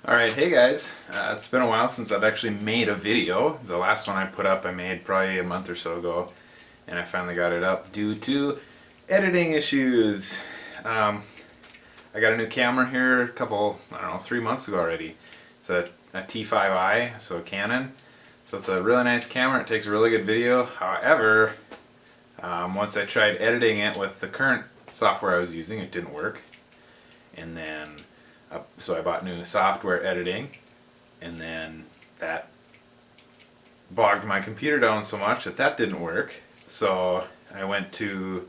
Alright, hey guys. It's been a while since I've actually made a video. The last one I put up I made probably a month or so ago, and I finally got it up due to editing issues. I got a new camera here a couple, I don't know, 3 months ago already. It's a T5i, so a Canon. So it's a really nice camera, it takes a really good video. However, once I tried editing it with the current software I was using, it didn't work. And then so I bought new software editing, and then that bogged my computer down so much that didn't work. So I went to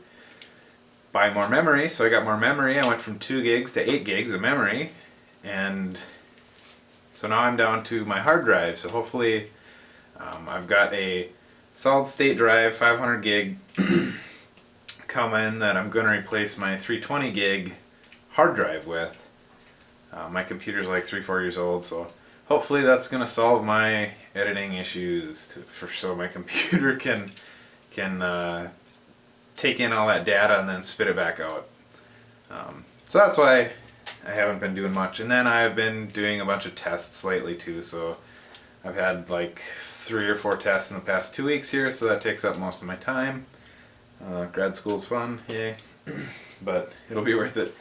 buy more memory, so I got more memory. I went from 2 gigs to 8 gigs of memory, and so now I'm down to my hard drive. So hopefully I've got a solid state drive, 500 gig coming that I'm going to replace my 320 gig hard drive with. My computer's like 3-4 years old, so hopefully that's going to solve my editing issues so my computer can take in all that data and then spit it back out. So that's why I haven't been doing much. And then I've been doing a bunch of tests lately too, so I've had like 3 or 4 tests in the past 2 weeks here, so that takes up most of my time. Grad school's fun, yay. But it'll be worth it.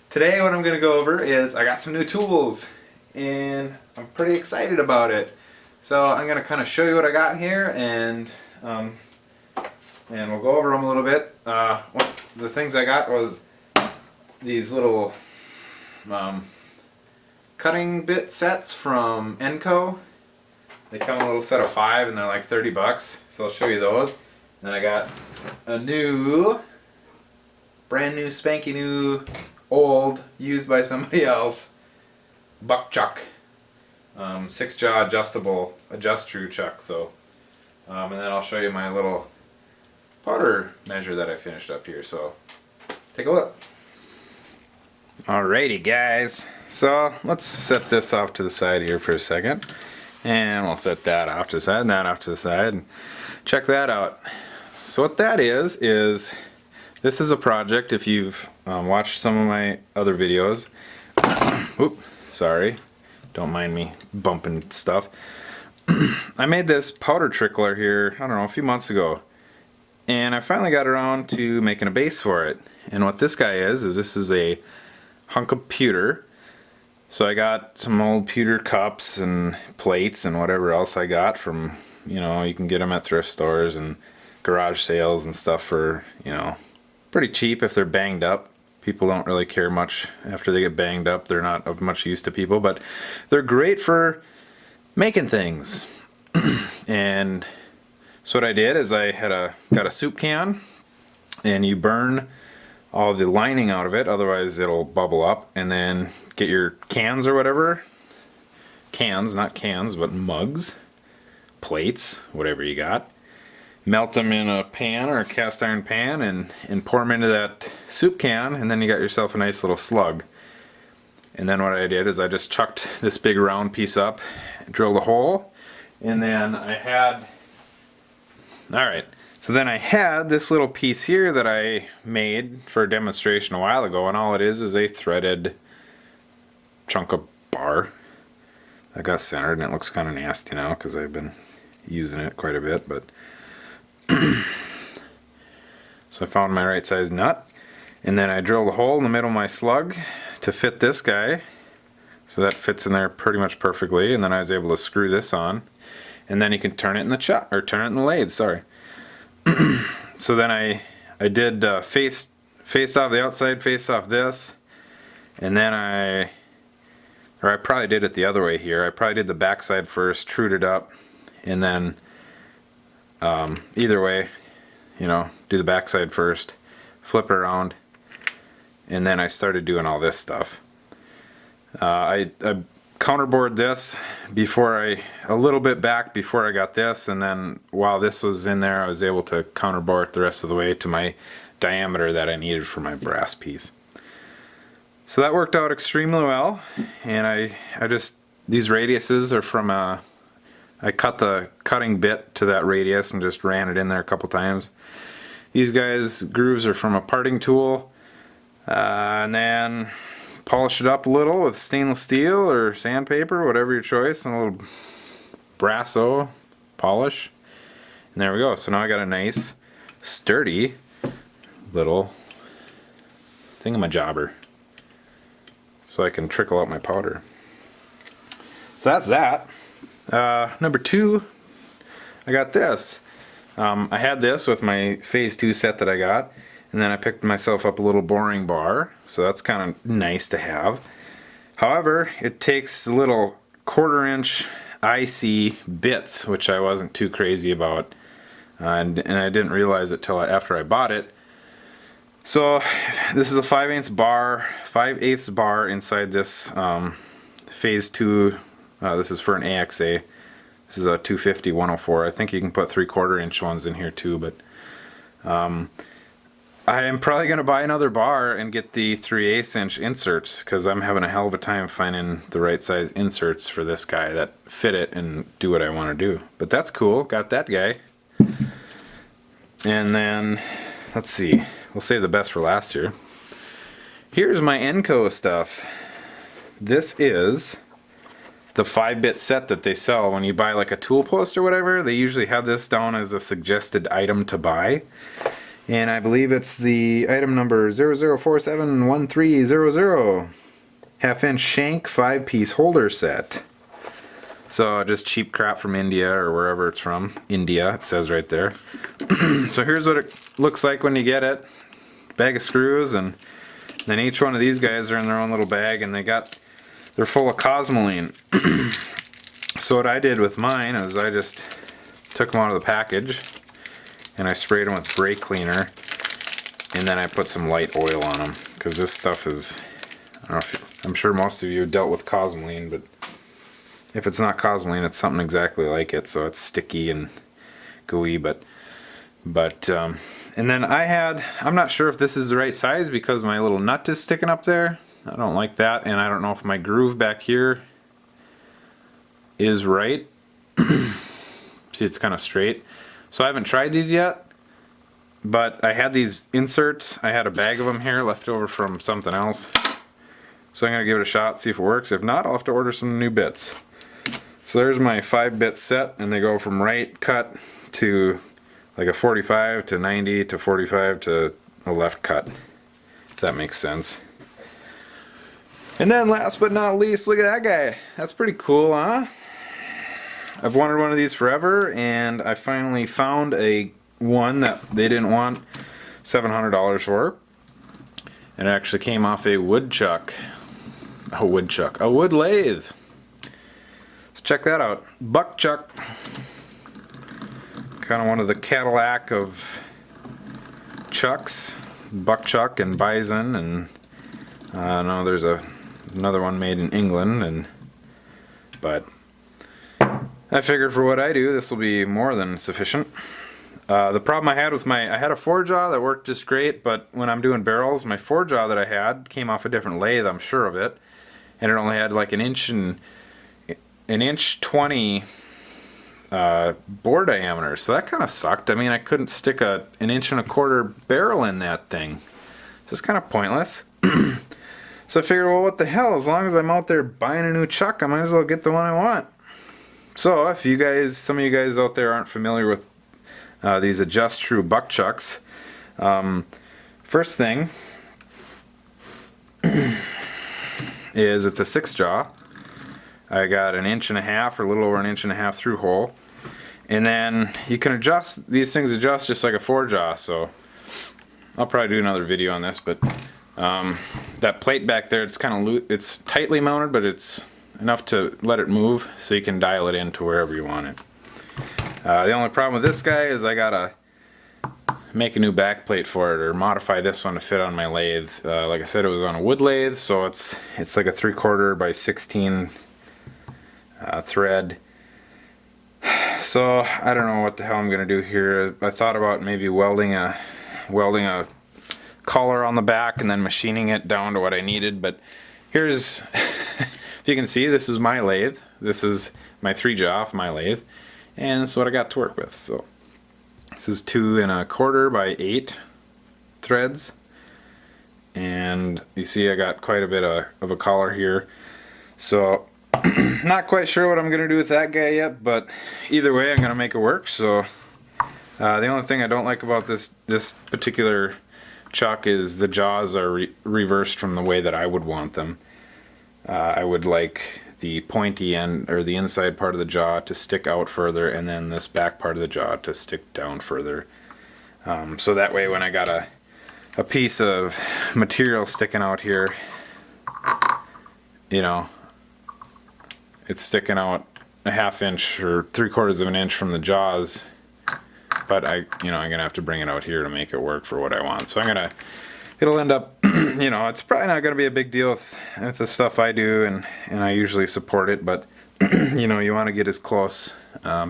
Today what I'm going to go over is I got some new tools, and I'm pretty excited about it. So I'm going to kind of show you what I got here, and we'll go over them a little bit. One of the things I got was these little cutting bit sets from Enco. They come in a little set of 5 and they're like 30 bucks, so I'll show you those. And then I got a brand new spanky new old, used by somebody else, buck chuck, 6-jaw adjustable adjust-true chuck. So and then I'll show you my little powder measure that I finished up here, so take a look. Alrighty guys, so let's set this off to the side here for a second, and we'll set that off to the side and that off to the side, and check that out. So what that is this is a project. If you've watched some of my other videos, oop, sorry, don't mind me bumping stuff. I made this powder trickler here, I don't know, a few months ago, and I finally got around to making a base for it. And what this guy is this is a hunk of pewter. So I got some old pewter cups and plates and whatever else I got from, you can get them at thrift stores and garage sales and stuff for, pretty cheap if they're banged up. People don't really care much after they get banged up. They're not of much use to people, but they're great for making things. And so what I did is I got a soup can, and you burn all the lining out of it, otherwise it'll bubble up. And then get your cans or whatever, cans, not cans, but mugs, plates, whatever you got. Melt them in a pan or a cast iron pan and pour them into that soup can, and then you got yourself a nice little slug. And then what I did is I just chucked this big round piece up, drilled a hole, and then I had this little piece here that I made for a demonstration a while ago, and all it is a threaded chunk of bar that got centered, and it looks kind of nasty now because I've been using it quite a bit, but so I found my right size nut, and then I drilled a hole in the middle of my slug to fit this guy, so that fits in there pretty much perfectly. And then I was able to screw this on, and then you can turn it in the chuck, or turn it in the lathe, sorry. So then I did face off the outside, face off this, and then I probably did it the other way here. I probably did the back side first, trued it up, and then either way, do the back side first, flip it around, and then I started doing all this stuff. I counterbored this a little bit back before I got this, and then while this was in there I was able to counterbore it the rest of the way to my diameter that I needed for my brass piece. So that worked out extremely well, and these radiuses are from I cut the cutting bit to that radius and just ran it in there a couple times. These grooves are from a parting tool, and then polish it up a little with stainless steel or sandpaper, whatever your choice, and a little Brasso polish. And there we go. So now I got a nice, sturdy little thingamajobber, so I can trickle out my powder. So that's that. Number 2, I got this. I had this with my Phase 2 set that I got, and then I picked myself up a little boring bar, so that's kind of nice to have. However, it takes the little 1/4 inch IC bits, which I wasn't too crazy about, and I didn't realize it till after I bought it. So this is a 5/8 bar inside this Phase 2. This is for an AXA. This is a 250 104. I think you can put 3/4 inch ones in here too, but I am probably going to buy another bar and get the 3/8 inch inserts, because I'm having a hell of a time finding the right size inserts for this guy that fit it and do what I want to do. But that's cool. Got that guy. And then, let's see. We'll save the best for last here. Here's my Enco stuff. This is the 5-bit set that they sell when you buy like a tool post or whatever. They usually have this down as a suggested item to buy. And I believe it's the item number 00471300. 1/2 inch shank 5-piece holder set. So just cheap crap from India or wherever it's from. India, it says right there. So here's what it looks like when you get it. Bag of screws, and then each one of these guys are in their own little bag, and they're full of Cosmoline. So what I did with mine is I just took them out of the package and I sprayed them with brake cleaner, and then I put some light oil on them, because this stuff is, I don't know if, I'm sure most of you have dealt with Cosmoline, but if it's not Cosmoline, it's something exactly like it, so it's sticky and gooey. But and then I'm not sure if this is the right size because my little nut is sticking up there. I don't like that, and I don't know if my groove back here is right. See, it's kind of straight. So I haven't tried these yet, but I had these inserts. I had a bag of them here left over from something else. So I'm going to give it a shot, see if it works. If not, I'll have to order some new bits. So there's my 5-bit set, and they go from right cut to like a 45 to 90 to 45 to a left cut, if that makes sense. And then last but not least, look at that guy. That's pretty cool, huh? I've wanted one of these forever, and I finally found one that they didn't want $700 for. It actually came off a woodchuck. A wood lathe. Let's check that out. Buckchuck. Kind of one of the Cadillac of chucks. Buckchuck and Bison, and I know there's another one made in England, but I figured for what I do, this will be more than sufficient. The problem I had with I had a 4-jaw that worked just great, but when I'm doing barrels, my 4-jaw that I had came off a different lathe, I'm sure of it, and it only had like an inch 20 bore diameter, so that kind of sucked. I mean, I couldn't stick an 1.25 inch barrel in that thing. It's just kind of pointless. So I figured, well, what the hell? As long as I'm out there buying a new chuck, I might as well get the one I want. So if some of you guys out there aren't familiar with these Adjust True Buckchucks, first thing is it's a 6-jaw. I got 1.5 inches or a little over 1.5 inches through hole, and then you can adjust these things just like a 4-jaw. So I'll probably do another video on this, but that plate back there, it's kind of loose. It's tightly mounted, but it's enough to let it move, so you can dial it in to wherever you want it. The only problem with this guy is I gotta make a new back plate for it, or modify this one to fit on my lathe. Like I said, it was on a wood lathe, so it's like a 3/4 by 16 thread. So I don't know what the hell I'm gonna do here. I thought about maybe welding a collar on the back and then machining it down to what I needed, but here's if you can see, this is my lathe. This is my 3-jaw off my lathe, and this is what I got to work with. So this is 2 1/4 by 8 threads, and you see I got quite a bit of a collar here. So not quite sure what I'm gonna do with that guy yet, but either way I'm gonna make it work. So the only thing I don't like about this particular chuck is the jaws are reversed from the way that I would want them. I would like the pointy end, or the inside part of the jaw, to stick out further, and then this back part of the jaw to stick down further. So that way when I got a piece of material sticking out here, you know, it's sticking out a half inch or 3/4 of an inch from the jaws, but I'm gonna have to bring it out here to make it work for what I want. So it'll end up, it's probably not gonna be a big deal with the stuff I do, and I usually support it, but you want to get as close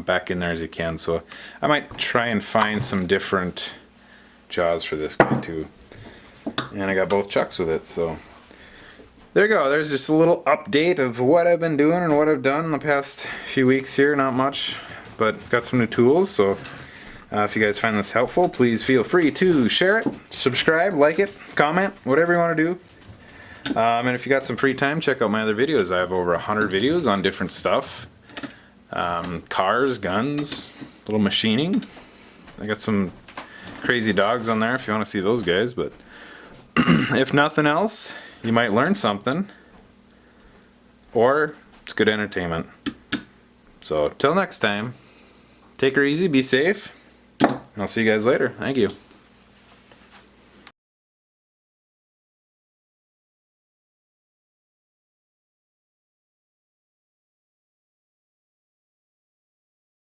back in there as you can. So I might try and find some different jaws for this guy too. And I got both chucks with it, so there you go. There's just a little update of what I've been doing and what I've done in the past few weeks here. Not much, but got some new tools. So if you guys find this helpful, please feel free to share it, subscribe, like it, comment, whatever you want to do. And if you got some free time, check out my other videos. I have over 100 videos on different stuff. Cars, guns, little machining. I got some crazy dogs on there if you want to see those guys. But if nothing else, you might learn something, or it's good entertainment. So till next time, take her easy, be safe, and I'll see you guys later. Thank you.